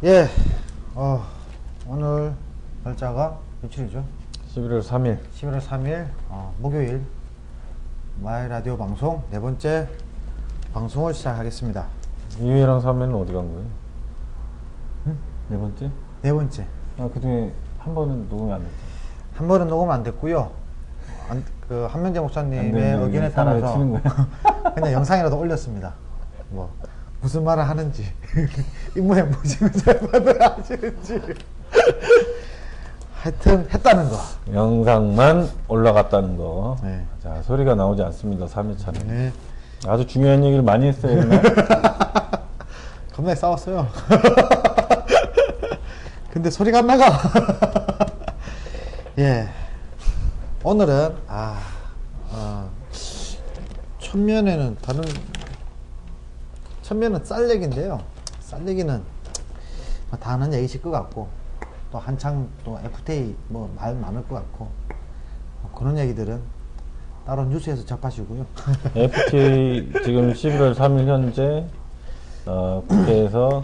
예, 오늘 날짜가 며칠이죠? 11월 3일 11월 3일 목요일 마이라디오 방송 네 번째 방송을 시작하겠습니다. 2회랑 3회는 어디 간 거예요? 응? 네 번째? 네 번째. 그 중에 한 번은 녹음이 안 됐죠? 한 번은 녹음 안 됐고요. 그 한명재 목사님의 의견에 따라서 그냥 영상이라도 올렸습니다. 뭐 무슨 말을 하는지 입모양 보시면서 말을 하시는지 하여튼 했다는 거. 영상만 올라갔다는 거. 네. 자, 소리가 나오지 않습니다. 3회차는. 네. 아주 중요한 얘기를 많이 했어요. 겁나게 싸웠어요. 근데 소리가 안 나가. 예. 오늘은 첫면은 쌀 얘기인데요. 쌀 얘기는 다 아는 얘기실 것 같고, 또 한창 또 FTA 뭐 말 많을 것 같고, 그런 얘기들은 따로 뉴스에서 접하시고요. FTA 지금 11월 3일 현재 국회에서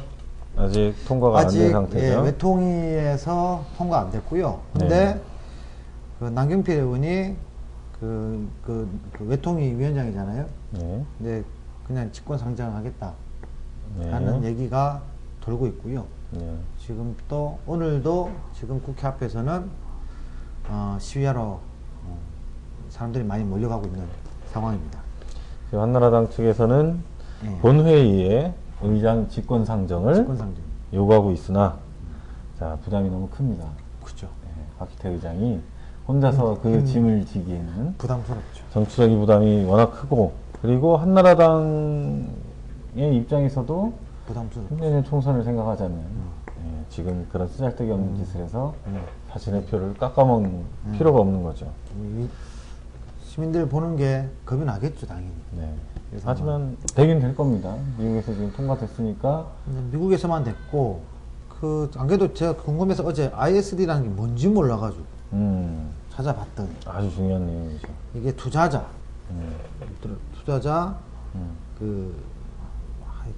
아직 통과가 안 된 상태죠. 예, 외통위에서 통과 안 됐고요. 근데 그 남경필 의원이 그 외통위 위원장이잖아요. 네. 근데 그냥 직권 상정하겠다 네. 라는 얘기가 돌고 있고요. 네. 지금 또 오늘도 지금 국회 앞에서는 시위하러 사람들이 많이 몰려가고 있는 상황입니다. 지금 한나라당 측에서는 네. 본회의에 의장 직권 상정을 직권 상정. 요구하고 있으나 자, 부담이 너무 큽니다. 그죠. 박희태 의장이 혼자서 그 짐을 지기에는 부담스럽죠. 정치적인 부담이 워낙 크고, 그리고 한나라당의 입장에서도 부담스럽죠. 내년 총선을 생각하자면 지금 그런 쓰잘데기 없는 짓을 해서 자신의 표를 깎아먹는 필요가 없는 거죠. 시민들 보는 게 겁이 나겠죠, 당연히. 네. 하지만 되긴 될 겁니다. 미국에서 지금 통과됐으니까. 미국에서만 됐고, 안 그래도 제가 궁금해서 어제 ISD라는 게 뭔지 몰라가지고 찾아봤더니 아주 중요한 내용이죠. 이게 투자자,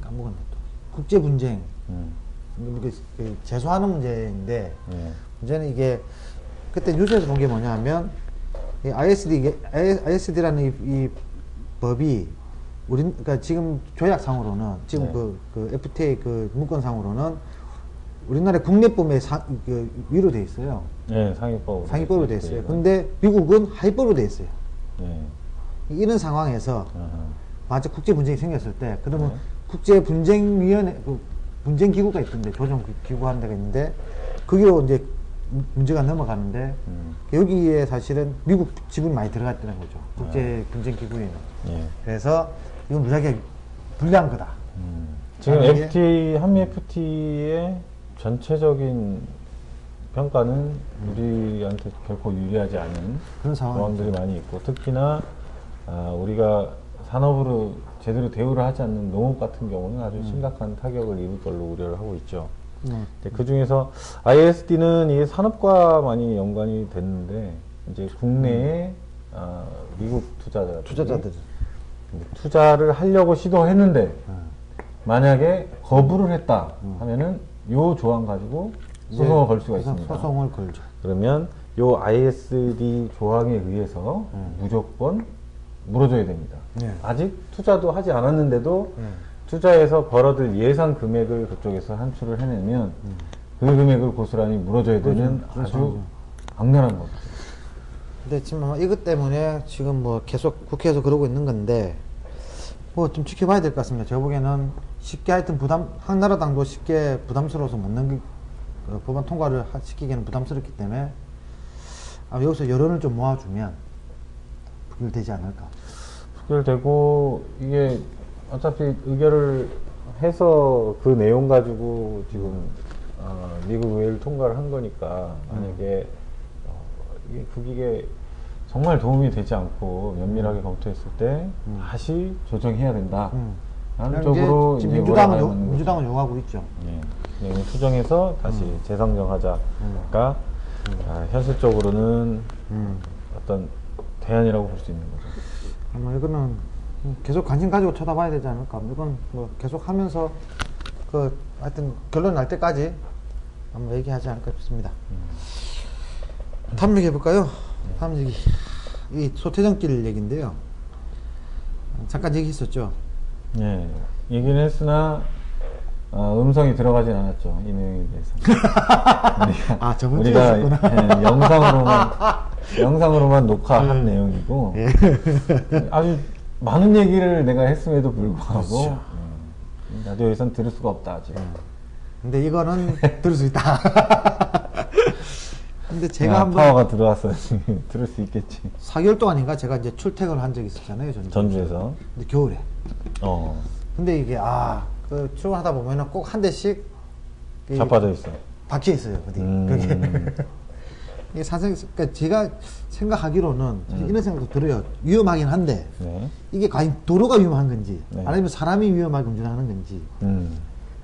까먹었네 또. 국제 분쟁, 그 재소하는 문제인데, 문제는 이게 그때 뉴스에서 본 게 뭐냐면 이 ISD라는 이 법이 그러니까 지금 조약상으로는 지금 그 FTA 그 문건상으로는 우리나라 국내법에 위로 돼 있어요. 네, 상위법으로 돼 있어요. 근데 미국은 하위법으로 돼 있어요. 네. 이런 상황에서 만약 국제 분쟁이 생겼을 때 그러면 국제 분쟁위원회 분쟁 기구가 있던데, 조정 기구 하는 데가 있는데 거기로 이제 문제가 넘어가는데 여기에 사실은 미국 지분이 많이 들어갔다는 거죠. 국제 분쟁 기구에는. 그래서 이건 무지하게 불리한 거다. 지금 한미 FTA의 전체적인 평가는 우리한테 결코 유리하지 않은 그런 상황들이 많이 있고, 특히나 우리가 산업으로 제대로 대우를 하지 않는 농업 같은 경우는 아주 심각한 타격을 입을 걸로 우려를 하고 있죠. 그 중에서 ISD는 이게 산업과 많이 연관이 됐는데, 이제 국내에 미국 투자자들 투자를 하려고 시도했는데 만약에 거부를 했다 하면은 요 조항 가지고 소송을 걸 수가 있습니다. 소송을 걸죠. 그러면 요 ISD 조항에 의해서 무조건 물어줘야 됩니다. 아직 투자도 하지 않았는데도 투자에서 벌어들 예상 금액을 그쪽에서 한출을 해내면 그 금액을 고스란히 물어줘야 되는 아주 악랄한 겁니다. 근데 지금 이것 때문에 지금 뭐 계속 국회에서 그러고 있는 건데 뭐 좀 지켜봐야 될 것 같습니다. 제가 보기에는 쉽게 하여튼 한나라당도 쉽게 부담스러워서 못 넘기, 법안 통과를 시키기에는 부담스럽기 때문에 여기서 여론을 좀 모아주면 부결되지 않을까. 부결되고, 이게 어차피 의결을 해서 그 내용 가지고 지금 미국 의회를 통과를 한 거니까 만약에 이게 국익에 정말 도움이 되지 않고 면밀하게 검토했을 때 다시 조정해야 된다. 라는 쪽으로 지금 민주당은 요구하고 있죠. 내용을 수정해서 다시 재상정하자가 현실적으로는 어떤 대안이라고 볼 수 있는 거죠. 아마 이거는 계속 관심 가지고 쳐다봐야 되지 않을까. 이건 뭐 계속 하면서 하여튼 결론 날 때까지 한번 얘기하지 않을까 싶습니다. 다음 얘기 해볼까요? 다음 얘기. 이 소태정길 얘기인데요. 잠깐 얘기했었죠. 네, 얘기는 했으나 음성이 들어가진 않았죠. 이 내용에 대해서. 저번 주에 우리가 했었구나. 영상으로만 녹화한 내용이고 아주 많은 얘기를 내가 했음에도 불구하고 그렇죠. 라디오에선 들을 수가 없다 아직. 근데 이거는 들을 수 있다. 근데 제가 한번 파워가 들어왔어. 들을 수 있겠지. 4개월 동안인가 제가 이제 출퇴근을 한 적이 있었잖아요. 전주에서. 근데 겨울에. 근데 이게 그 출근하다 보면은 꼭 한 대씩 자빠져 있어. 박혀 있어요. 어디 그게. 이게 그러니까 제가 생각하기로는 이런 생각도 들어요. 위험하긴 한데 네. 이게 과연 도로가 위험한 건지 네. 아니면 사람이 위험하게 운전하는 건지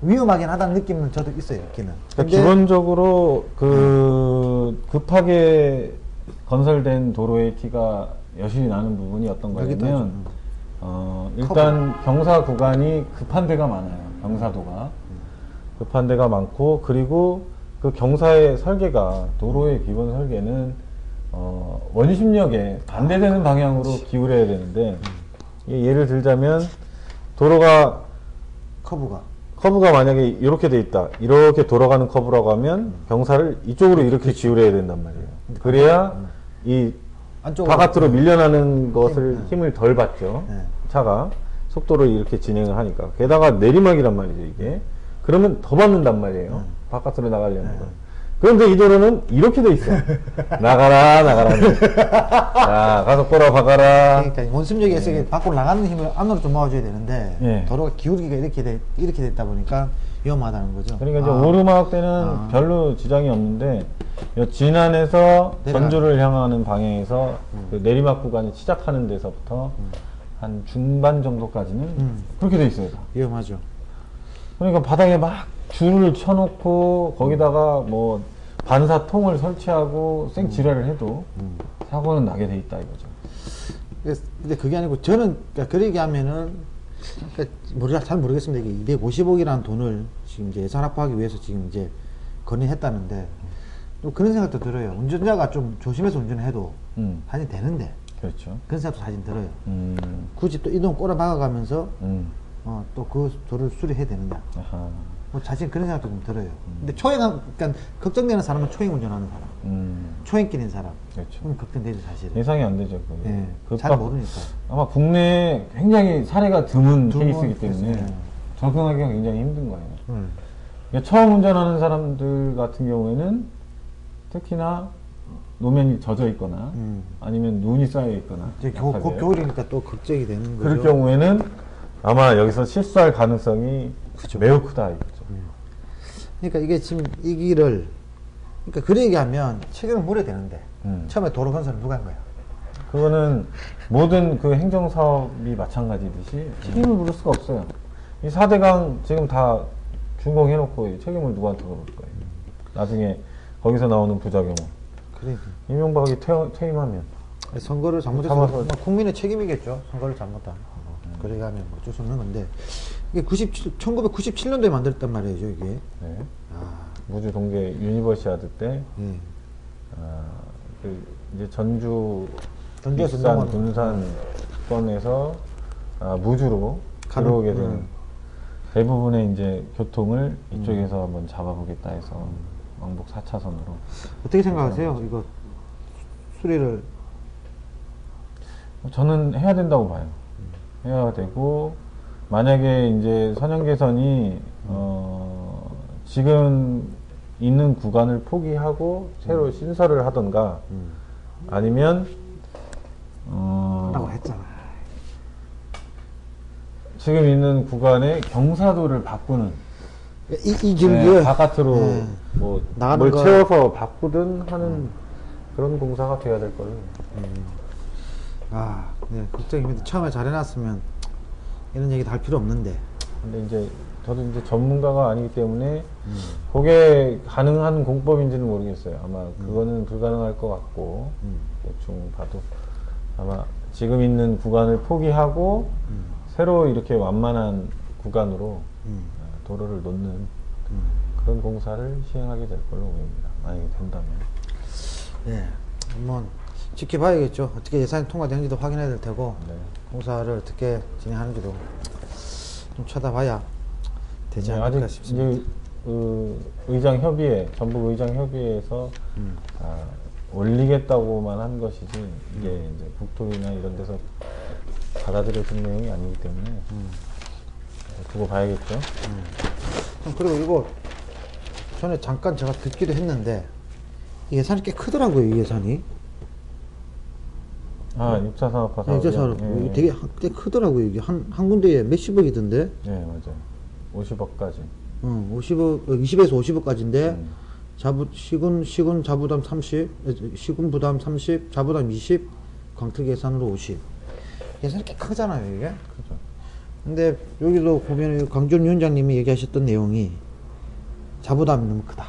위험하긴 하다는 느낌은 저도 있어요. 있기는. 그러니까 기본적으로 급하게 건설된 도로의 티가 여실히 나는 부분이 어떤 거냐면 일단 경사 구간이 급한 데가 많아요. 경사도가 급한 데가 많고, 그리고 그 경사의 설계가, 도로의 기본 설계는 원심력에 반대되는 방향으로 기울여야 되는데, 예를 들자면 도로가 커브가 만약에 이렇게 돼 있다, 이렇게 돌아가는 커브라고 하면 경사를 이쪽으로 이렇게 기울여야 된단 말이에요. 그래야 이 바깥으로 밀려나는 것을 힘을 덜 받죠. 차가 속도를 이렇게 진행을 하니까. 게다가 내리막이란 말이죠, 이게. 그러면 더 받는단 말이에요. 바깥으로 나가려는 건. 그런데 이 도로는 이렇게 돼 있어. 나가라. 자, 가서 꼬라박아라. 그러니까 원심력에서 밖으로 나가는 힘을 안으로 좀 모아줘야 되는데 도로가 기울기가 이렇게 됐다 보니까 위험하다는 거죠. 그러니까 이제 오르막 때는 별로 지장이 없는데 진안에서 전주를 향하는 방향에서 그 내리막 구간이 시작하는 데서부터 한 중반 정도까지는 그렇게 돼 있어요. 위험하죠. 그러니까 바닥에 막 줄을 쳐놓고 거기다가 뭐 반사통을 설치하고 생지랄을 해도 사고는 나게 돼 있다 이거죠. 근데 그게 아니고 저는 그러니까 그러게 하면은 잘 모르겠습니다. 이게 250억이라는 돈을 지금 이제 예산 확보하기 위해서 지금 이제 건의했다는데 또 그런 생각도 들어요. 운전자가 좀 조심해서 운전해도 사실 되는데. 그렇죠. 그런 생각도 사실 들어요. 굳이 또 이 돈 꼬라 박아가면서 또 그 도를 수리해야 되느냐. 뭐 사실 그런 생각도 좀 들어요. 근데 그러니까 걱정되는 사람은 초행 운전하는 사람, 초행길인 사람. 그렇죠. 그럼 걱정되죠, 사실은. 예상이 안 되죠. 네, 잘 모르니까. 아마 국내에 굉장히 사례가 드문 케이스이기 때문에 적응하기가 굉장히 힘든 거예요. 그러니까 처음 운전하는 사람들 같은 경우에는 특히나 노면이 젖어 있거나 아니면 눈이 쌓여 있거나 이제 겨울이니까 또 걱정이 되는 거죠. 그럴 경우에는 아마 여기서 실수할 가능성이 매우 크다 이거죠. 그러니까 이게 지금 이 길을 그러니까 그 얘기하면 책임을 물어야 되는데 처음에 도로 건설은 누가 한 거야? 그거는 모든 그 행정사업이 마찬가지듯이 책임을 물을 수가 없어요. 이 4대강 지금 다 준공해놓고 책임을 누구한테 물을 거예요? 나중에 거기서 나오는 부작용은. 그러니까. 이명박이 퇴임하면. 선거를 잘못해서 국민의 책임이겠죠. 선거를 잘못한. 그래 가면 어쩔 수 없는 건데 이게 1997년도에 만들었단 말이죠, 이게. 네. 무주 동계 유니버시아드 때 이제 전주 익산 군산권에서 무주로 들어오게 되는 대부분의 이제 교통을 이쪽에서 한번 잡아보겠다 해서 왕복 4차선으로. 어떻게 생각하세요? 이거 수리를 저는 해야 된다고 봐요. 해야 되고, 만약에 이제 선형개선이 지금 있는 구간을 포기하고 새로 신설을 하던가 아니면 하라고 했잖아. 지금 있는 구간의 경사도를 바꾸는 이 길을 바깥으로 뭐 뭘 채워서 바꾸든 하는 그런 공사가 돼야 될 거예요. 네, 걱정입니다. 처음에 잘 해놨으면 이런 얘기 다 할 필요 없는데. 근데 이제 저도 이제 전문가가 아니기 때문에 그게 가능한 공법인지는 모르겠어요. 아마 그거는 불가능할 것 같고 대충 봐도 아마 지금 있는 구간을 포기하고 새로 이렇게 완만한 구간으로 도로를 놓는 그런 공사를 시행하게 될 걸로 보입니다. 만약에 된다면. 예, 한번 지켜봐야겠죠. 어떻게 예산이 통과되는지도 확인해야 될 테고, 네. 공사를 어떻게 진행하는지도 좀 쳐다봐야 되지 네, 않을까 아직 싶습니다. 이제 의장 협의회, 전북 의장 협의회에서 올리겠다고만 한 것이지 이게 이제 국토위나 이런 데서 받아들여진 내용이 아니기 때문에 두고 봐야겠죠. 그리고 이거 전에 잠깐 제가 듣기도 했는데 이 예산이 꽤 크더라고요. 이 예산이. 6차 산업화 사업. 이제 사업 되게 꽤 크더라고요. 이게 한 군데에 몇십억이던데. 네, 맞아요. 50억까지. 50억, 20에서 50억까지인데 시군 자부담 30, 시군 부담 30, 자부담 20, 광특 예산으로 50. 예산이 꽤 크잖아요, 이게. 그죠. 근데 여기도 보면 강준 위원장님이 얘기하셨던 내용이 자부담이 너무 크다.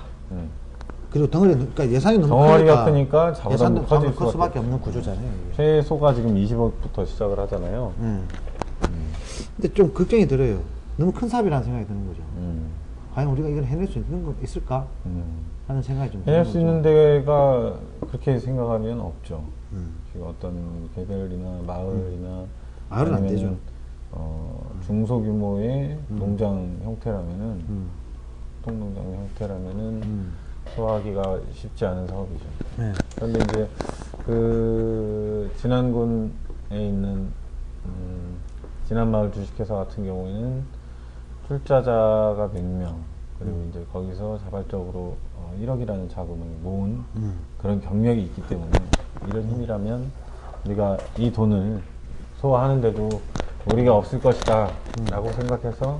그리고 그러니까 예산이 너무 덩어리가 크니까 예산도 자부담도 커질 클 수밖에 없는 구조잖아요. 이게. 최소가 지금 20억부터 시작을 하잖아요. 근데 좀 걱정이 들어요. 너무 큰 사업이라는 생각이 드는 거죠. 음. 과연 우리가 이걸 해낼 수 있는 거 있을까? 하는 생각이 좀 해낼 드는 수 거죠. 있는 데가 그렇게 생각하면 없죠. 지금 어떤 개별이나 마을이나 마을은 안 아니면은, 되죠. 중소규모의 농장 형태라면은 통농장 형태라면은 소화하기가 쉽지 않은 사업이죠. 네. 그런데 이제 그 진안군에 있는 진안마을 주식회사 같은 경우에는 출자자가 100명 그리고 이제 거기서 자발적으로 1억이라는 자금을 모은 그런 경력이 있기 때문에 이런 힘이라면 우리가 이 돈을 소화하는데도 우리가 없을 것이다 라고 생각해서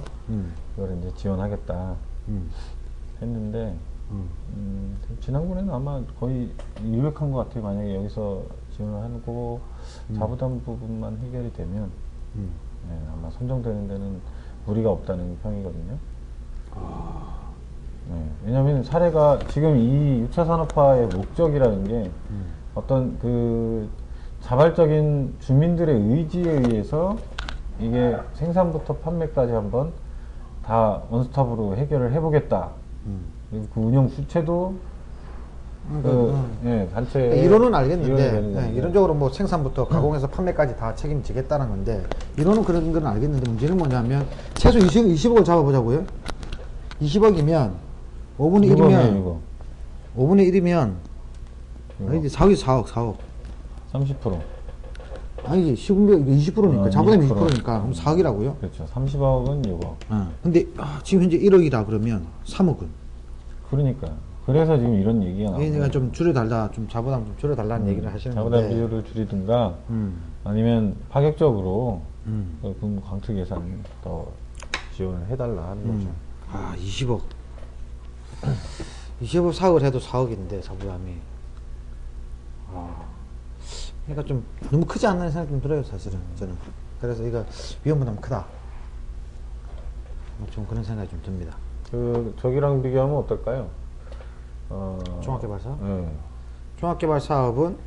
이걸 이제 지원하겠다 했는데 진안군에는 아마 거의 유력한 것 같아요. 만약에 여기서 지원을 하고 자부담 부분만 해결이 되면 네, 아마 선정되는 데는 무리가 없다는 평이거든요. 네, 왜냐하면 사례가 지금 이 6차 산업화의 목적이라는 게 어떤 그 자발적인 주민들의 의지에 의해서 이게 생산부터 판매까지 한번 다 원스톱으로 해결을 해보겠다. 그리고 그 운영 주체도 예, 단체 이론은 알겠는데 이론적으로 뭐 생산부터 가공해서 판매까지 다 책임지겠다는 건데 이론은 그런 건 알겠는데 문제는 뭐냐면 최소 20억을 잡아보자고요. 20억이면 5분의 1이면 5분의 1이면 아니지 4억 30%. 아니지 시군비 20%니까 자부담이 20%니까 그럼 4억이라고요? 그렇죠. 30억은 6억. 근데 지금 현재 1억이라 그러면 3억은 그러니까 그래서 지금 이런 얘기가 나오고 얘네가 좀 줄여달라 좀 자부담 좀 줄여달라는 얘기를 하시는 자부담 건데 비율을 줄이든가 아니면 파격적으로 그 광특 예산 더 지원을 해달라 하는 거죠. 20억 20억 사업을 해도 4억인데 자부담이 그러니까 좀 너무 크지 않나는 생각이 좀 들어요 사실은 저는. 그래서 이거 위험부담 크다 좀 그런 생각이 좀 듭니다. 그 저기랑 비교하면 어떨까요? 종합개발사업? 네. 종합개발 사업은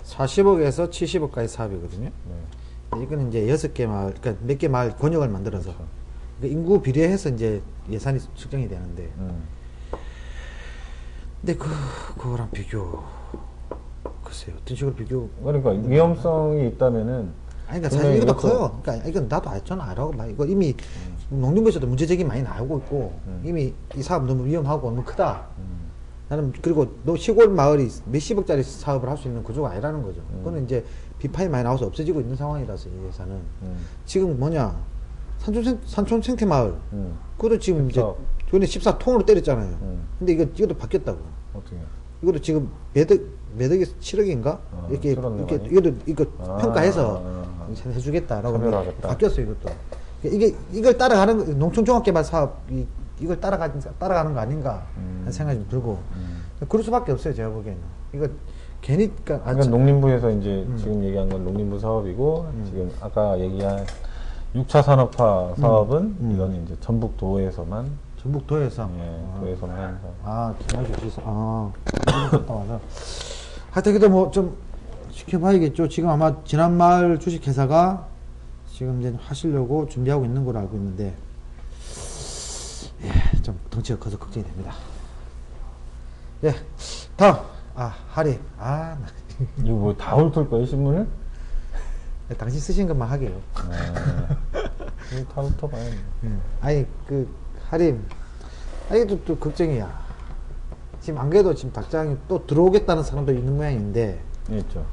40억에서 70억까지 사업이거든요. 네. 이거는 이제 6개 마을, 그러니까 몇 개 마을 권역을 만들어서 그러니까 인구 비례해서 이제 예산이 측정이 되는데, 근데 그거랑 비교, 글쎄요, 어떤 식으로 비교? 그러니까 위험성이 있다면은 아니, 그러니까 사실 이것도 커요. 그러니까 이건 나도 저는 알아고, 이거 이미 농림부에서도 문제제기 많이 나오고 있고, 이미 이 사업 너무 위험하고 너무 크다. 나는 그리고 너 시골 마을이 몇십억짜리 사업을 할 수 있는 구조가 아니라는 거죠. 그거는 이제 비판이 많이 나와서 없어지고 있는 상황이라서 이 회사는 지금 뭐냐 산촌 생태 마을 그것도 지금 14. 이제 전에 14통으로 때렸잖아요. 근데 이것도 바뀌었다고. 어떻게? 이것도 지금 매덕이 7억인가 이렇게 이거 평가해서 해주겠다라고 바뀌었어요. 이것도 이걸 따라가는 농촌 종합개발 사업이 이걸 따라가는 거 아닌가 하는 생각이 좀 들고 그럴 수밖에 없어요. 제가 보기에는 이거 괜히 그러니까 농림부에서 이제 지금 얘기한 건 농림부 사업이고 지금 아까 얘기한 6차 산업화 사업은 이건 이제 전북도에서만 도에서 도에서만 하는 사업. 기마주시서 갔다 와서 하여튼 그래도 뭐 좀 지켜봐야겠죠. 지금 아마 진안마을 주식회사가 지금 이제 하시려고 준비하고 있는 걸로 알고 있는데 좀 덩치가 커서 걱정이 됩니다. 예, 다음 하림. 이거 뭐 다 훑을 거예요, 신문을? 당신 쓰신 것만 하게요. 이거 다 훑어봐요. 아니 하림, 이게 또 걱정이야. 지금 안 그래도 지금 닭장이 또 들어오겠다는 사람도 있는 모양인데. 있죠.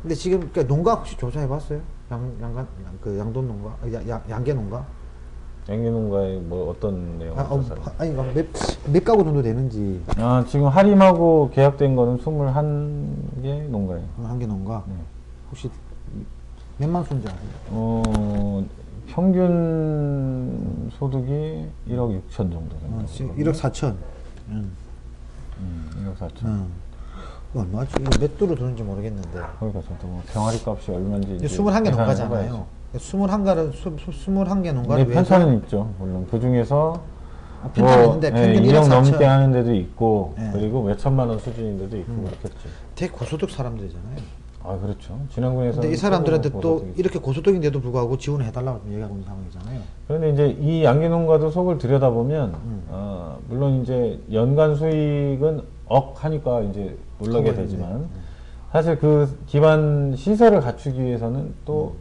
근데 지금 그러니까 농가 혹시 조사해봤어요? 양돈 농가, 양계 농가? 양계 농가에 뭐 어떤 내용? 아니 몇 가구 정도 되는지. 지금 하림하고 계약된 거는 21개 농가예요. 한개 농가. 네. 혹시 몇만 수인지 아세요? 평균 소득이 1억 6천 정도 됩니다. 1억 4천. 1억 4천. 얼마지? 이거 몇 도로 드는지 모르겠는데. 그러니까 저도 뭐 병아리 값이 얼마인지. 21개 농가잖아요. 21개 농가를 네, 위해서. 편차는 있죠. 물론 그 중에서 편차는 있는데 평균 1억 2억 4천. 넘게 하는 데도 있고, 네. 그리고 몇 천만 원 수준인 데도 있고 그렇겠죠. 되게 고소득 사람들이잖아요. 그렇죠. 지난번에서. 근데 이 사람들한테 또 이렇게 고소득인데도 불구하고 지원을 해달라고 얘기하고 있는 상황이잖아요. 그런데 이제 이 양계 농가도 속을 들여다보면, 물론 이제 연간 수익은 억 하니까 이제 놀라게 되지만, 사실 그 기반 시설을 갖추기 위해서는 또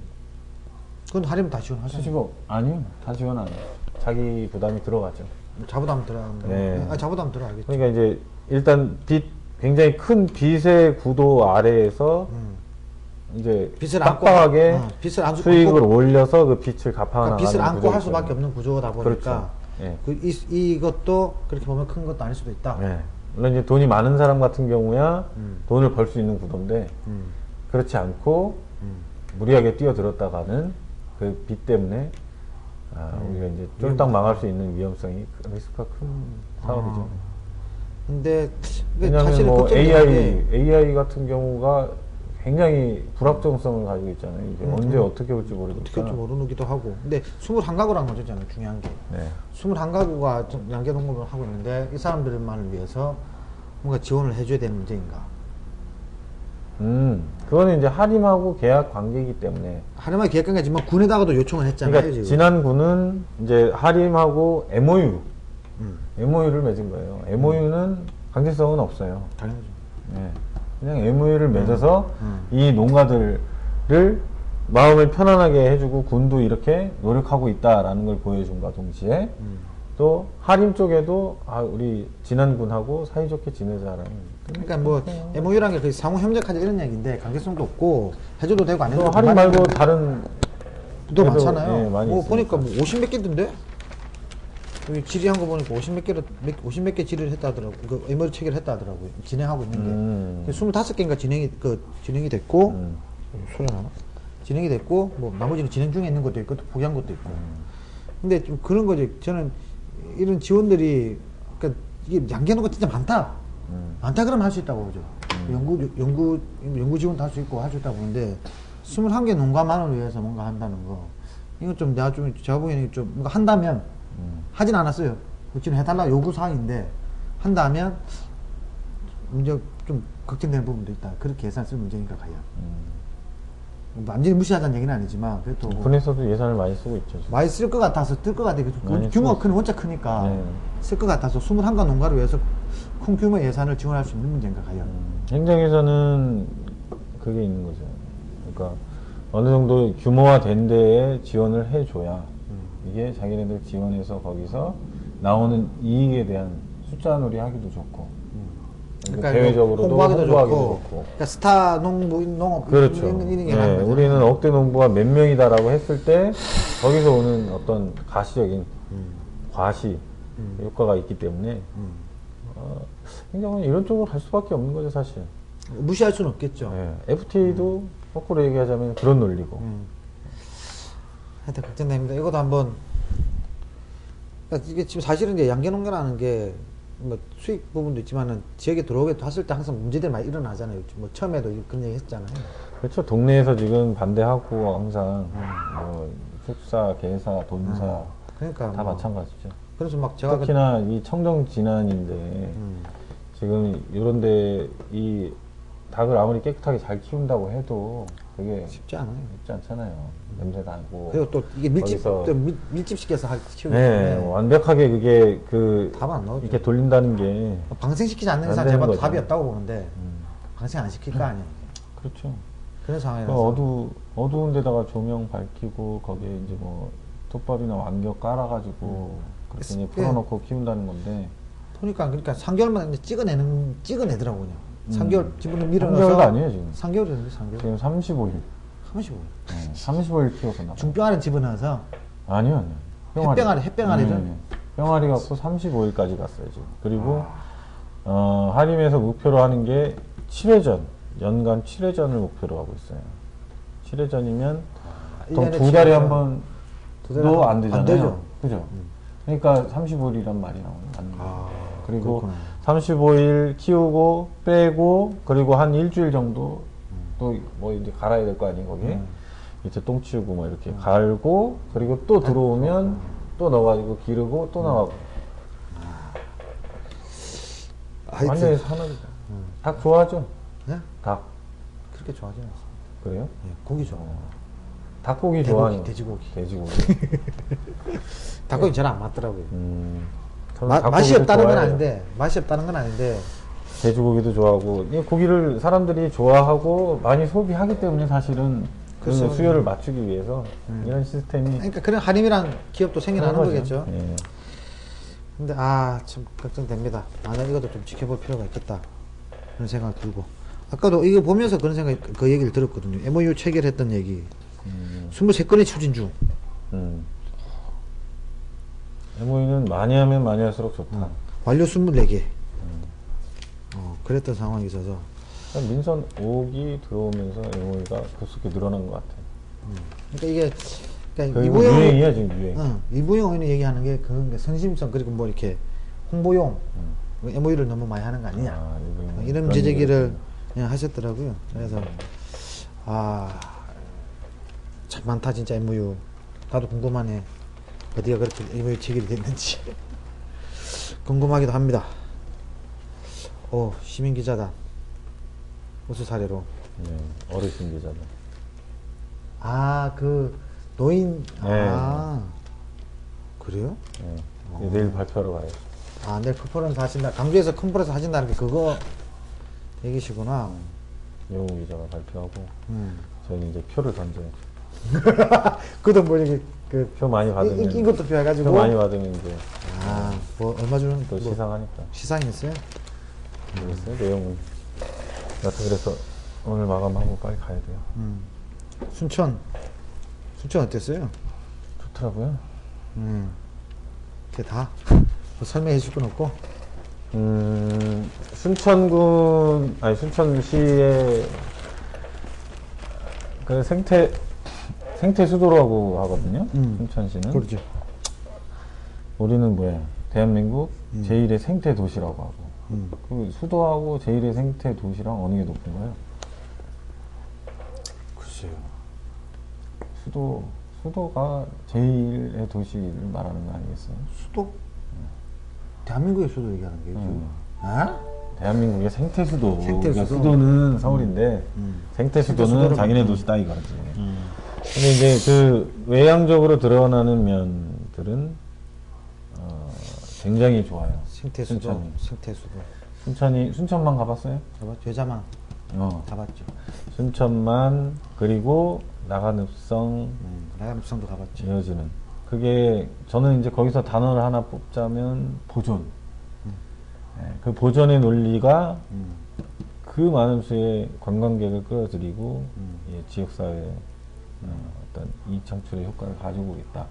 그건 하려면 다 지원하죠. 수십억, 아니요. 다 지원 안 해요. 자기 부담이 들어가죠. 자부담 들어가는 네. 자부담 들어가겠죠. 그러니까 이제 일단 굉장히 큰 빚의 구도 아래에서 이제 빚을 빡빡하게 빚을 안고 수익을 올려서 그 빚을 갚아나가는 빚을 안고 할 구조이죠. 수밖에 없는 구조다 보니까 그렇죠. 예. 이것도 그렇게 보면 큰 것도 아닐 수도 있다. 네. 물론 이제 돈이 많은 사람 같은 경우야 돈을 벌 수 있는 구도인데 그렇지 않고 무리하게 뛰어들었다가는 그 빚 때문에 우리가 이제 쫄딱 망할 수 있는 위험성이 리스크가 큰 사업이죠. 근데 왜냐하면 사실은 뭐 걱정되는 게 AI 같은 경우가 굉장히 불확정성을 가지고 있잖아요. 이게 언제 어떻게 올지 모르니까. 어떻게 할지 모르기도 하고. 근데 21가구라는 거잖아요. 중요한 게. 네. 21가구가 양계 농업을 하고 있는데 이 사람들만을 위해서 뭔가 지원을 해줘야 되는 문제인가. 그거는 이제 하림하고 계약 관계이기 때문에. 하림하고 계약 관계지만 군에다가도 요청을 했잖아요. 그러니까 지금. 지난 군은 이제 하림하고 MOU를 맺은 거예요. MOU는 강제성은 없어요. 당연하죠. 네. 그냥 MOU를 맺어서 이 농가들을 마음을 편안하게 해주고 군도 이렇게 노력하고 있다라는 걸 보여준과 동시에 또 하림 쪽에도 우리 지난 군하고 사이좋게 지내자라는. 그러니까 뭐 MOU라는 게 상호 협력하자 이런 얘기인데 강제성도 없고 해줘도 되고 안 해줘도 또 하림 말고 다른 도 많잖아요. 예, 많이 뭐 있으니까. 보니까 뭐 50몇 개던데? 여기 질의한 거 보니까 50몇 개 질의를 했다 하더라고. 그 MOU 체결을 했다 하더라고요. 진행하고 있는 게. 25개인가 진행이 됐고, 소리 나나? 진행이 됐고, 뭐 나머지는 진행 중에 있는 것도 있고, 또 포기한 것도 있고. 근데 좀 그런 거지. 저는 이런 지원들이, 그러니까 이게 양계농가 진짜 많다. 많다 그러면 할 수 있다고 보죠. 연구 지원도 할 수 있고 할 수 있다고 보는데, 21개 농가만을 위해서 뭔가 한다는 거. 이거 좀 제가 보기에는 좀 뭔가 한다면, 하진 않았어요. 지금 해달라 요구사항인데, 한다면, 문제 좀 걱정되는 부분도 있다. 그렇게 예산 쓸 문제니까 과연. 완전히 무시하자는 얘기는 아니지만, 그래도. 군에서도 예산을 많이 쓰고 있죠. 지금. 많이 쓸 것 같아서, 뜰 것 같아요. 규모가 원체 크니까, 네. 쓸 것 같아서 21가 농가를 위해서 큰 규모 예산을 지원할 수 있는 문제인가, 과연. 행정에서는 그게 있는 거죠. 그러니까 어느 정도 규모화 된 데에 지원을 해줘야 이게 자기네들 지원해서 거기서 나오는 이익에 대한 숫자 놀이 하기도 좋고, 그러니까 대외적으로도 홍보하기도 홍보하기도 좋고, 그러니까 스타 농업 그렇죠. 이런 게 네, 많은 거죠. 우리는 억대 농부가 몇 명이다라고 했을 때 거기서 오는 어떤 가시적인 과시 효과가 있기 때문에 행정은 이런 쪽으로 갈 수밖에 없는 거죠, 사실. 무시할 수는 없겠죠. 네, FTA도 거꾸로 얘기하자면 그런 논리고. 하여튼 걱정됩니다. 이것도 한번, 그러니까 이게 지금 사실은 이제 양계농가라는 게 뭐 수익 부분도 있지만은 지역에 들어오게 했을 때 항상 문제들이 많이 일어나잖아요. 뭐 처음에도 그런 얘기 했잖아요. 그렇죠. 동네에서 지금 반대하고 항상 뭐 축사, 개사, 돈사 그러니까 다 뭐 마찬가지죠. 그래서 막 제가 특히나 이 청정 진안인데 지금 이런데 이 닭을 아무리 깨끗하게 잘 키운다고 해도 그게 쉽지 않아요. 쉽지 않잖아요. 냄새 나고. 그리고 또 이게 거기서 밀집시켜서 키우기 네, 때문에 완벽하게 그게 답 안 나오죠. 이렇게 돌린다는 게 방생시키지 않는 안 이상 되는 제가 거죠. 답이 없다고 보는데 방생 안 시킬 거 아니에요. 그렇죠. 그런 그 상황이라서 어두운 데다가 조명 밝히고 거기에 이제 뭐 톱밥이나 완격 깔아가지고 그렇게 이제 풀어놓고 키운다는 건데 보니까 그러니까 3개월만 찍어내더라고요. 3개월 집으로 밀어넣어서 3개월도 아니에요 지금. 3개월이었는데 3개월. 지금 35일. 35일. 35일 키워서 나. 중병아리 집어넣어서 아니요. 햇병아리를 병아리 갖고 35일까지 갔어요 지금. 그리고 한림에서 목표로 하는 게 7회전, 연간 7회전을 목표로 하고 있어요. 7회전이면 보통 1년에 두 달에 7회전. 한 번도 안 되잖아요. 안 되죠. 그죠? 그러니까 35일이란 말이 맞는 거예요. 그리고 그렇구나. 35일 키우고 빼고 그리고 한 일주일 정도 또 뭐 이제 갈아야 될 거 아니에요 거기 밑에 똥 치우고 뭐 이렇게 갈고 그리고 또 들어오면 또 넣어가지고 기르고 또 나가고 완전히 산업이죠. 닭 좋아하죠? 네? 닭 그렇게 좋아하지 않습니다. 그래요? 예, 고기 좋아. 닭고기 좋아하는 돼지고기. 돼지고기. 닭고기 저는 안 맞더라고요. 저는 맛이 닭고기도 없다는 건 좋아해요. 아닌데 맛이 없다는 건 아닌데 돼지고기도 좋아하고 이 고기를 사람들이 좋아하고 많이 소비하기 때문에 사실은 그 그렇죠. 수요를 맞추기 위해서 이런 시스템이 그러니까 그런 한림이란 기업도 생겨나는 그런 거겠죠. 예. 근데 참 걱정됩니다. 나는 이것도 좀 지켜볼 필요가 있겠다 그런 생각이 들고 아까도 이거 보면서 그런 생각 그 얘기를 들었거든요. MOU 체결했던 얘기 23건의 추진 중. MOU는 많이 하면 많이 할수록 좋다. 완료 24개. 그랬던 상황이 있어서 민선 5기 들어오면서 MOU가 급속히 늘어난 것 같아요. 그러니까 이게 그러니까 그리고 유행이야 지금 유행. 이부영 의원이 얘기하는 게 그건 선심성 그리고 뭐 이렇게 홍보용 MOU를 너무 많이 하는 거 아니냐 이런 제기를 하셨더라고요. 그래서 참 많다 진짜 MOU. 나도 궁금하네. 어디가 그렇게 MOU 체결이 됐는지 궁금하기도 합니다. 시민기자단 우수 사례로. 네, 어르신 기자들. 그 노인. 네. 그래요? 네. 내일 발표하러 가요. 내일 컨퍼런스 하신다. 강주에서 컨퍼런스 하신다는 게 그거 얘기시구나. 영우 기자가 발표하고 저희는 이제 표를 던져요. 그도 뭐 이렇게 표 많이 받으면 인기 투표 해가지고 표 많이 받으면 이제 뭐 얼마 주는 또 시상하니까. 시상이 있어요? 모르겠어요 내용은. 여튼 그래서 오늘 마감하고 빨리 가야 돼요. 순천 어땠어요? 좋더라고요. 그게 다 뭐 설명해 줄 건 없고. 순천시의 그 생태 수도라고 하거든요. 순천시는. 그렇죠. 우리는 뭐야? 대한민국 제1의 생태 도시라고 하고. 그 수도하고 제1의 생태 도시랑 어느 게 높은가요? 글쎄요. 수도가 제1의 도시를 말하는 거 아니겠어요? 수도? 대한민국의 수도 얘기하는 게 지금. 대한민국의 생태 수도. 생태 그러니까 수도? 수도는 서울인데 생태 수도는 수도를 자기네 도시 따위 가지. 근데 이제 그 외향적으로 드러나는 면들은 굉장히 좋아요. 생태 수도. 순천이. 생태 수도. 순천만 가봤어요? 잡았죠. 여자만 가봤죠. 순천만 그리고 나간읍성 나감성도 가봤죠. 이어지는 그게 저는 이제 거기서 단어를 하나 뽑자면 보존. 그 보존의 논리가 그 많은 수의 관광객을 끌어들이고 지역사회에 어떤 이익 창출의 효과를 가지고 있다.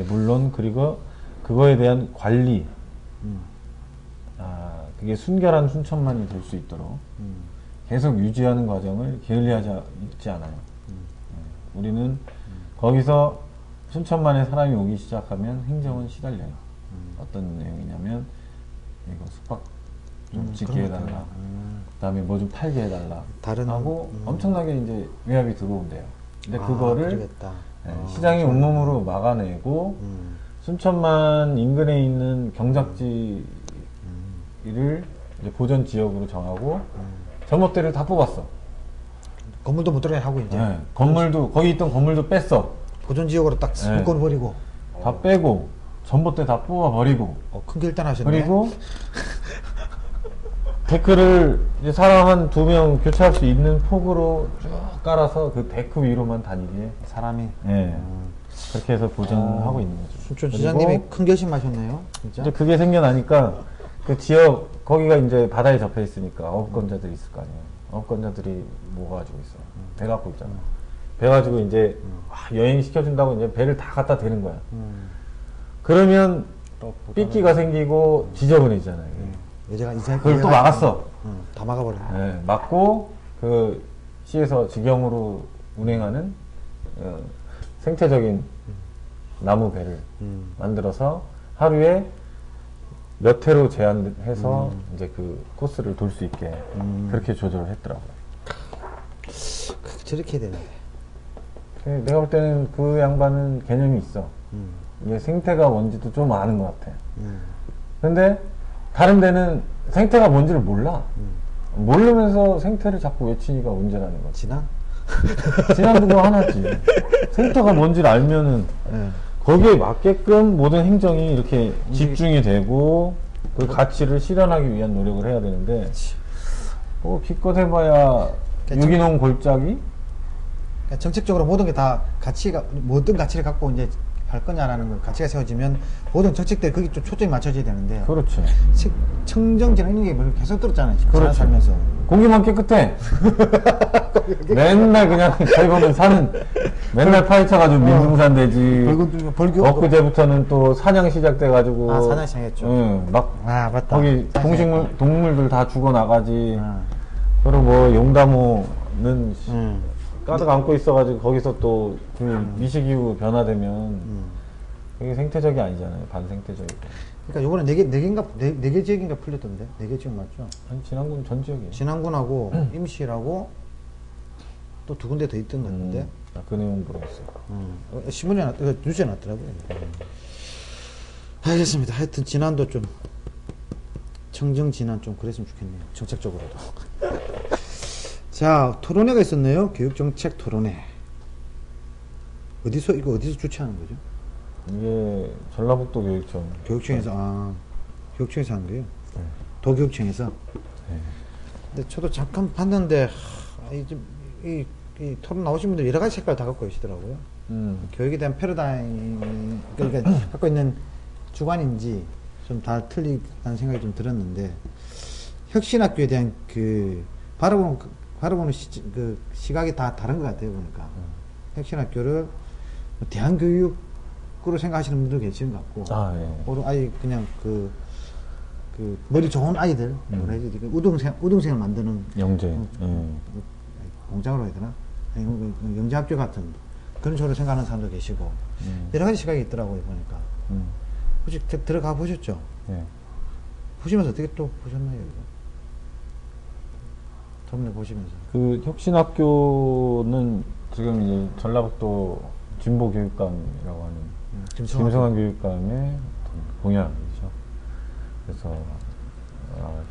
물론 그리고 그거에 대한 관리 그게 순결한 순천만이 될 수 있도록 계속 유지하는 과정을 게을리하지 있지 않아요. 우리는 거기서 순천만에 사람이 오기 시작하면 행정은 시달려요. 어떤 내용이냐면 이거 숙박 좀 짓게 해달라. 그다음에 뭐 좀 팔게 해달라. 하고 엄청나게 이제 외압이 들어온대요. 근데 그거를 시장이 온몸으로 막아내고 순천만 인근에 있는 경작지를 이제 보전 지역으로 정하고 전봇대를 다 뽑았어. 건물도 못 들어가게 하고 이제 네, 건물도 거기 있던 건물도 뺐어. 보존지역으로 딱 네. 묶어버리고 다 빼고 전봇대 다 뽑아 버리고. 큰 결단 하셨네. 그리고 데크를 이제 사람 한 2명 교체할 수 있는 폭으로 쭉 깔아서 그 데크 위로만 다니게. 사람이 예. 그렇게 해서 보존하고 있는 거죠. 순천 그리고 지사님이 큰 결심하셨네요. 진짜. 이제 그게 생겨나니까 그 지역 거기가 이제 바다에 접해 있으니까 어업권자들이 있을 거 아니에요. 어업권자들이 뭐 가지고 있어요. 배 갖고 있잖아. 배 가지고 이제 여행 시켜준다고 이제 배를 다 갖다 대는 거야. 그러면 삐끼가 생기고 지저분해지잖아요. 이게. 그걸 또 막았어. 다 막아버려. 네, 막고 그 시에서 직영으로 운행하는 생태적인 나무 배를 만들어서 하루에 몇 회로 제한해서 이제 그 코스를 돌 수 있게 그렇게 조절을 했더라고요. 저렇게 해야 되는데. 내가 볼 때는 그 양반은 개념이 있어. 이게 생태가 뭔지도 좀 아는 것 같아. 근데 다른 데는 생태가 뭔지를 몰라. 모르면서 생태를 자꾸 외치니까 문제라는 거지. 진앙도 뭐 하나지. 생태가 뭔지를 알면은 거기에 맞게끔 모든 행정이 이렇게 집중이 되고 그 가치를 실현하기 위한 노력을 해야 되는데 기껏 해봐야 유기농 골짜기? 그러니까 정책적으로 모든 게 다 가치가 모든 가치를 갖고 이제 할 거냐라는 거 가치가 세워지면 모든 정책들이 거기 좀 초점이 맞춰져야 되는데. 그렇지. 청정지능 이런 게 계속 들었잖아요. 그렇지. 살면서. 공기만 깨끗해. 맨날 그냥 저희 보면 산은 맨날 파헤쳐가지고 민둥산 되지. 엊그제부터는 또 사냥 시작돼가지고. 사냥 시작했죠. 응, 맞다. 거기 동물들 다 죽어 나가지. 그리고 뭐 용다모는 가득 안고 있어가지고 거기서 또 그 미시기후 변화되면 그게 생태적이 아니잖아요. 반생태적이고. 그러니까 요번에 네 개 지역인가 풀렸던데? 4개 지역 맞죠? 아니, 진안군 전 지역이에요. 진안군하고 임시라고 또 2군데 더 있던 것 같은데. 그 내용 물어봤어요. 신문에 뉴스에 났더라고요. 알겠습니다. 하여튼 진안도 좀 청정 진안 좀 그랬으면 좋겠네요. 정책적으로도. 자, 토론회가 있었네요. 교육정책 토론회. 이거 어디서 주최하는 거죠? 이게 전라북도 교육청. 교육청에서, 교육청에서 하는 거예요? 도교육청에서? 네. 근데 저도 잠깐 봤는데, 이 토론 나오신 분들 여러 가지 색깔 다 갖고 계시더라고요. 교육에 대한 패러다임, 그러니까 갖고 있는 주관인지 좀 다 틀리다는 생각이 좀 들었는데, 혁신학교에 대한 바라보는 시각이 다 다른 것 같아요, 보니까. 혁신학교를 대안교육으로 생각하시는 분도 계시는 것 같고, 아예 그냥 머리 좋은 아이들, 우등생을 만드는 영재, 공장으로 해야 되나? 아니, 영재학교 같은 그런 식으로 생각하는 사람도 계시고, 여러 가지 시각이 있더라고요, 보니까. 혹시 들어가 보셨죠? 네. 보시면서 어떻게 또 보셨나요, 이거? 저번에 보시면서. 그 혁신학교는 지금 이제 전라북도 진보교육감이라고 하는 김성환 교육감의 공약이죠. 그래서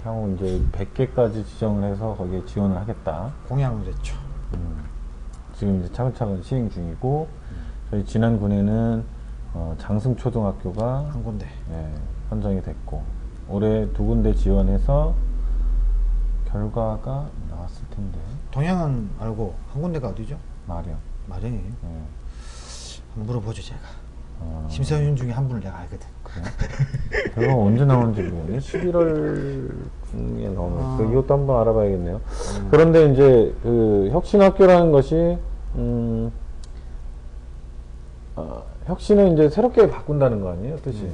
향후 이제 100개까지 지정을 해서 거기에 지원을 하겠다. 공약을 했죠. 지금 이제 차근차근 시행 중이고 저희 진안군에는 장승초등학교가 한 군데 선정이 됐고 올해 2군데 지원해서 결과가 나왔을 텐데. 동양은 알고 한 군데가 어디죠? 마령이에요. 한번 물어보죠, 제가. 심사위원 중에 한 분을 내가 알거든. 그래? 결과가 언제 나오는지 모르겠네. 11월 중에 나오는. 이것도 한번 알아봐야겠네요. 그런데 이제 그 혁신학교라는 것이 혁신을 이제 새롭게 바꾼다는 거 아니에요, 뜻이?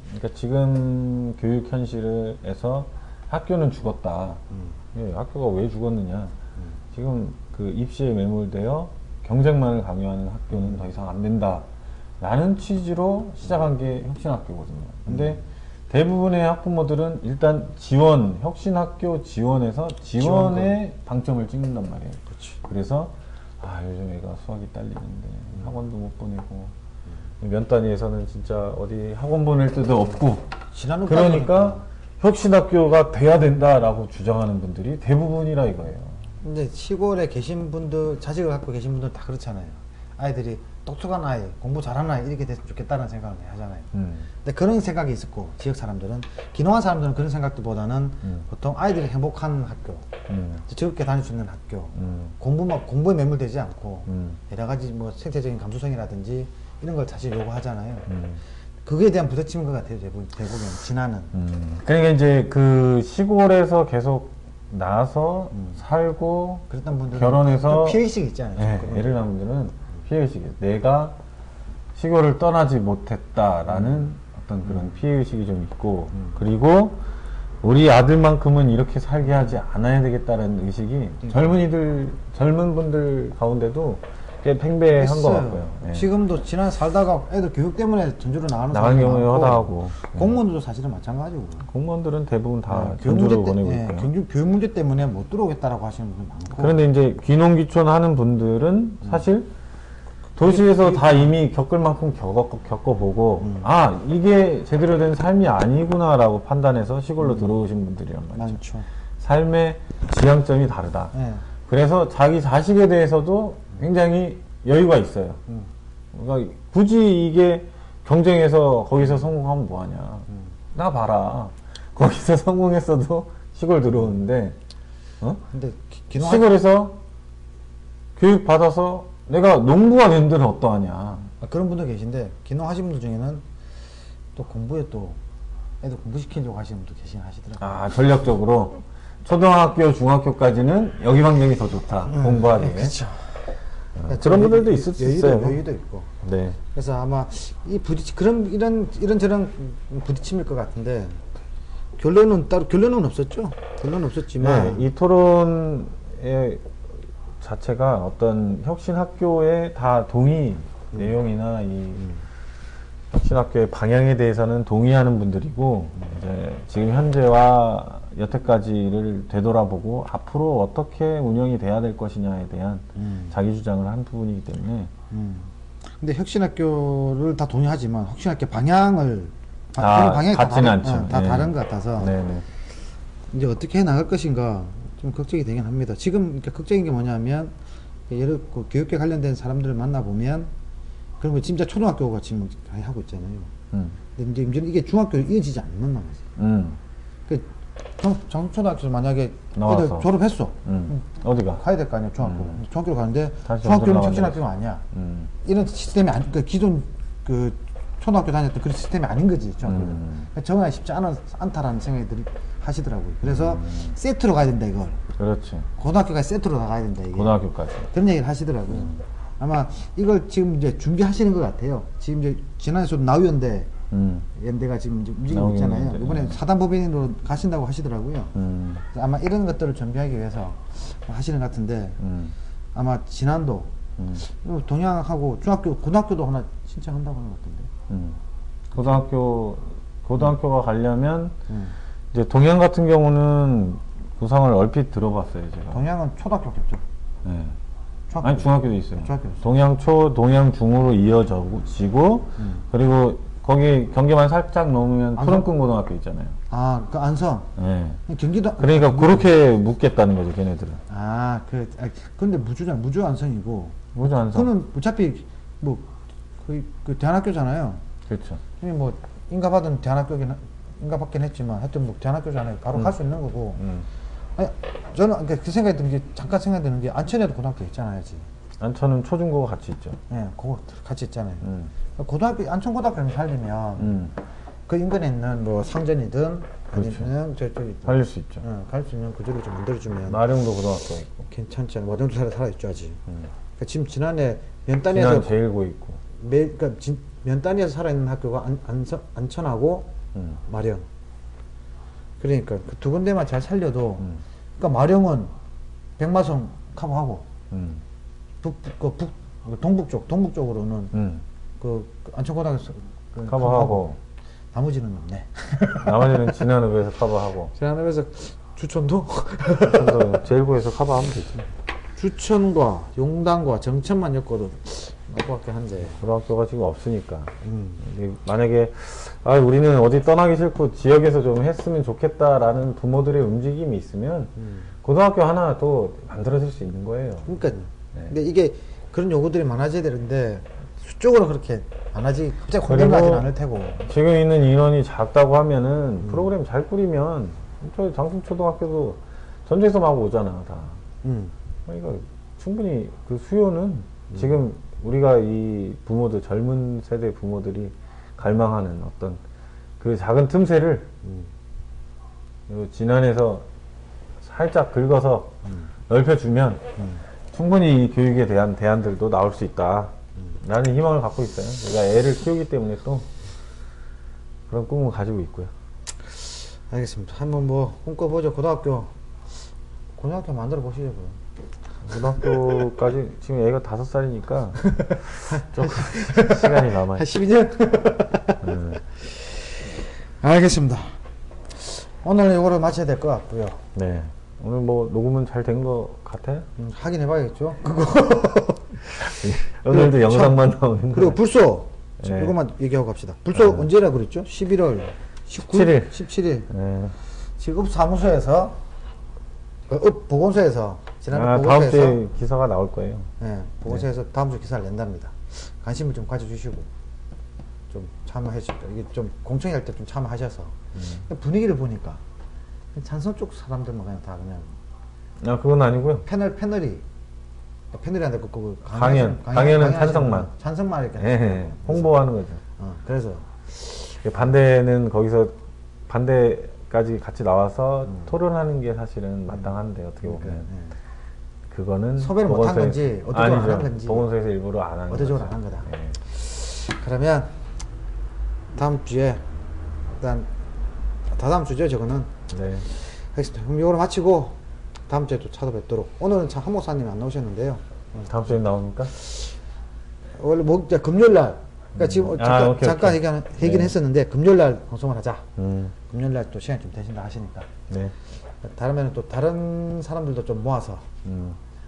그러니까 지금 교육 현실에서 학교는 죽었다. 학교가 왜 죽었느냐? 지금 그 입시에 매몰되어 경쟁만을 강요하는 학교는 더 이상 안 된다. 라는 취지로 시작한 게 혁신학교거든요. 근데 대부분의 학부모들은 일단 혁신학교 지원에서 지원에 방점을 찍는단 말이에요. 그래서, 요즘 애가 수학이 딸리는데 학원도 못 보내고, 면 단위에서는 진짜 어디 학원 보낼 데도 없고, 그러니까 혁신학교가 돼야 된다라고 주장하는 분들이 대부분이라 이거예요. 근데 시골에 계신 분들, 자식을 갖고 계신 분들 다 그렇잖아요. 아이들이 똑똑한 아이, 공부 잘하는 아이 이렇게 됐으면 좋겠다는 생각을 많이 하잖아요. 근데 그런 생각이 있었고, 지역 사람들은, 귀농한 사람들은 그런 생각보다는 보통 아이들이 행복한 학교, 즐겁게 다닐 수 있는 학교, 공부에 매몰되지 않고 여러 가지 뭐 생태적인 감수성이라든지 이런 걸 사실 요구하잖아요. 그거에 대한 부딪힘인 것 같아요, 대부분 진화는. 그러니까 이제 그 시골에서 계속 나서 살고 그랬던 분들은 결혼해서 피해의식이 있잖아요. 네, 애를 낳은 분들은 피해의식이 내가 시골을 떠나지 못했다라는 어떤 그런 피해의식이 좀 있고 그리고 우리 아들만큼은 이렇게 살게 하지 않아야 되겠다는 의식이 젊은 분들 가운데도 꽤 팽배한 것 같고요. 예. 지금도 지난 살다가 애들 교육 때문에 전주로 나가는 나간 경우에 많고, 허다하고 공무원들도 사실은 마찬가지고 공무원들은 대부분 다 교육 전주로 문제 보내고 때, 있고요. 교육 문제 때문에 못 들어오겠다라고 하시는 분들 많고. 그런데 이제 귀농귀촌 하는 분들은 사실 도시에서 다 이미 겪을 만큼 겪어보고 아 이게 제대로 된 삶이 아니구나라고 판단해서 시골로 들어오신 분들이란 말이죠. 많죠. 삶의 지향점이 다르다. 네. 그래서 자기 자식에 대해서도 굉장히 여유가 있어요. 그러니까 굳이 이게 경쟁해서 거기서 성공하면 뭐하냐. 나 봐라. 거기서 성공했어도 시골 들어오는데 근데 시골에서 교육 받아서 내가 농부가 된들 어떠하냐. 그런 분도 계신데 귀농하신 분들 중에는 또 공부에 또 애들 공부시키려고 하시는 분도 계신 하시더라고요. 아 전략적으로 초등학교 중학교까지는 여기 환경이 더 좋다. 공부하기에. 그렇죠. 그런 분들도 있을 수 있어요. 여유도 있고. 네. 그래서 아마 이 이런저런 부딪힘일 것 같은데 결론은 없었죠. 결론은 없었지만 네, 이 토론의 자체가 어떤 혁신학교의 다 동의 내용이나 이 혁신학교의 방향에 대해서는 동의하는 분들이고 이제 지금 현재와 여태까지를 되돌아보고 앞으로 어떻게 운영이 돼야 될 것이냐에 대한 자기 주장을 한 부분이기 때문에 근데 혁신학교를 다 동의하지만 혁신학교 방향을 방향이 같지는 않죠. 다 네. 다른 것 같아서 네네. 이제 어떻게 해 나갈 것인가 좀 걱정이 되긴 합니다. 지금 그러니까 걱정인 게 뭐냐면 예를 그 교육계 관련된 사람들을 만나보면 그런 거 진짜 초등학교가 지금 하고 있잖아요. 근데 이제 이게 중학교로 이어지지 않는 거지. 그 초등학교 만약에 나왔어. 애들 졸업했어. 어디가? 가야 될 거 아니야, 중학교. 중학교로 가는데 다시 중학교는 전주 혁신학교가 아니야. 이런 시스템이 그러니까 기존 그 초등학교 다녔던 그런 시스템이 아닌 거지, 중학교는. 그러니까 적응하기 쉽지 않다라는 생각이 하시더라고요. 그래서 세트로 가야 된다, 이걸. 그렇지. 고등학교까지 세트로 나가야 된다, 이게. 고등학교까지. 그런 얘기를 하시더라고요. 아마 이걸 지금 이제 준비하시는 것 같아요. 지금 이제 지난해에도 나우연대 연대가 지금 이제 움직이고 있잖아요. 연대. 이번에 사단법인으로 가신다고 하시더라고요. 그래서 아마 이런 것들을 준비하기 위해서 하시는 것 같은데 아마 진안도 동양하고 중학교, 고등학교도 하나 신청한다고 하는 것 같은데. 고등학교가 가려면 이제 동양 같은 경우는 구상을 얼핏 들어봤어요, 제가. 동양은 초등학교 없죠. 네. 중학교. 아니 중학교도 있어요. 중학교 있어요. 동양초, 동양중으로 이어지고 그리고 거기 경계만 살짝 넘으면 푸른꾼 고등학교 있잖아요. 아, 그 안성. 네. 경기도. 그러니까 그렇게 묻겠다는 거죠, 걔네들은. 근데 무주 안성이고. 무주 안성. 그는 어차피 뭐 그 대안학교잖아요. 그렇죠. 뭐 인가받은 인가받긴 했지만 하여튼 뭐 대안학교잖아요. 바로 갈 수 있는 거고. 아니, 저는 그러니까 그 생각이 드는 게 잠깐 생각이 드는 게 안천에도 고등학교 있잖아요, 지금. 안천은 초중고가 같이 있죠. 네, 그거 같이 있잖아요. 고등학교 안천고등학교를 살리면 그 인근에 있는 뭐 상전이든 아니면 저쪽이 살릴 수 있죠. 갈 수 있는 구조를 좀 만들어주면 나령도 고등학교 있고. 괜찮잖아요. 와정도 살아있죠, 아직. 그러니까 지금 지난해 진안 면단위에서 제일고 있고. 그러니까 면단위에서 살아있는 학교가 안천하고 마령. 그러니까 그 두 군데만 잘 살려도 그러니까 마령은 백마성 커버하고 동북쪽으로는 그 안천고등학교 커버하고 나머지는 없네. 나머지는 진안읍에서 커버하고. 진안읍에서 주천도 제일고에서 커버하면 되지. 주천과 용단과 정천만 엮어도 것 같긴 한데. 고등학교가 지금 없으니까. 근데 만약에 우리는 어디 떠나기 싫고 지역에서 좀 했으면 좋겠다라는 부모들의 움직임이 있으면 고등학교 하나 또 만들어질 수 있는 거예요. 그러니까. 네. 근데 이게 그런 요구들이 많아져야 되는데 수적으로 그렇게 안 하지. 갑자기 공격하진 않을 테고. 지금 있는 인원이 작다고 하면은 프로그램 잘 꾸리면 저 장충초등학교도 전주에서 막 오잖아 다. 그러니까 충분히 그 수요는 지금 우리가 이 부모들 젊은 세대 부모들이 갈망하는 어떤 그 작은 틈새를 요 진안에서 살짝 긁어서 넓혀주면 충분히 이 교육에 대한 대안들도 나올 수 있다 라는 희망을 갖고 있어요. 제가 애를 키우기 때문에 또 그런 꿈을 가지고 있고요. 알겠습니다. 한번 뭐 꿈꿔보죠. 고등학교 만들어 보시죠. 그럼. 고등학교까지 지금 애가 5살이니까 조금 시간이 남아요. 한 12년? 알겠습니다. 오늘 이거를 마쳐야 될 것 같고요. 네. 오늘 뭐 녹음은 잘 된 것 같아요? 확인해 봐야겠죠. 그거. 오늘도 영상만 나오는 그리고 거. 불소. 네. 이것만 얘기하고 갑시다. 불소 언제라 그랬죠? 11월 17일. 17일. 네. 지금 업 사무소에서 보건소에서 지난해 다음 보건소에서 주에 기사가 나올 거예요. 네, 보건소에서 다음 주 기사를 낸답니다. 관심을 좀 가져주시고 좀 참여하시죠. 이게 좀 공청회 할 때 좀 참여하셔서 분위기를 보니까 찬성 쪽 사람들만 그냥 다 그냥 그건 아니고요. 패널이 아니라 그 강연은 찬성만 이렇게 네, 홍보하는 거죠. 그래서 반대는 거기서 반대까지 같이 나와서 토론하는 게 사실은 마땅한데 어떻게 보면 그거는 소배를 못한 건지 어떻게 안 한 건지 보건소에서 일부러 안 한 거죠. 의도적으로 안 한 거다. 네. 그러면 다음 주에 일단 다다음 주죠 저거는. 네. 알겠습니다. 그럼 이거를 마치고 다음 주에 또 찾아뵙도록. 오늘은 참 한 목사님이 안 나오셨는데요. 다음 주에 나옵니까? 원래 금요일날 그러니까 지금 잠깐 얘기는 네. 했었는데 금요일날 방송을 하자. 음. 금요일날 또 시간 좀 되신다 하시니까. 네. 다르면 또 다른 사람들도 좀 모아서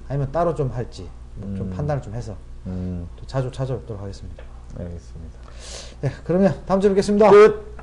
아니면 따로 좀 할지 좀 판단을 좀 해서 또 자주 찾아뵙도록 하겠습니다. 알겠습니다. 네, 그러면 다음 주에 뵙겠습니다. 끝.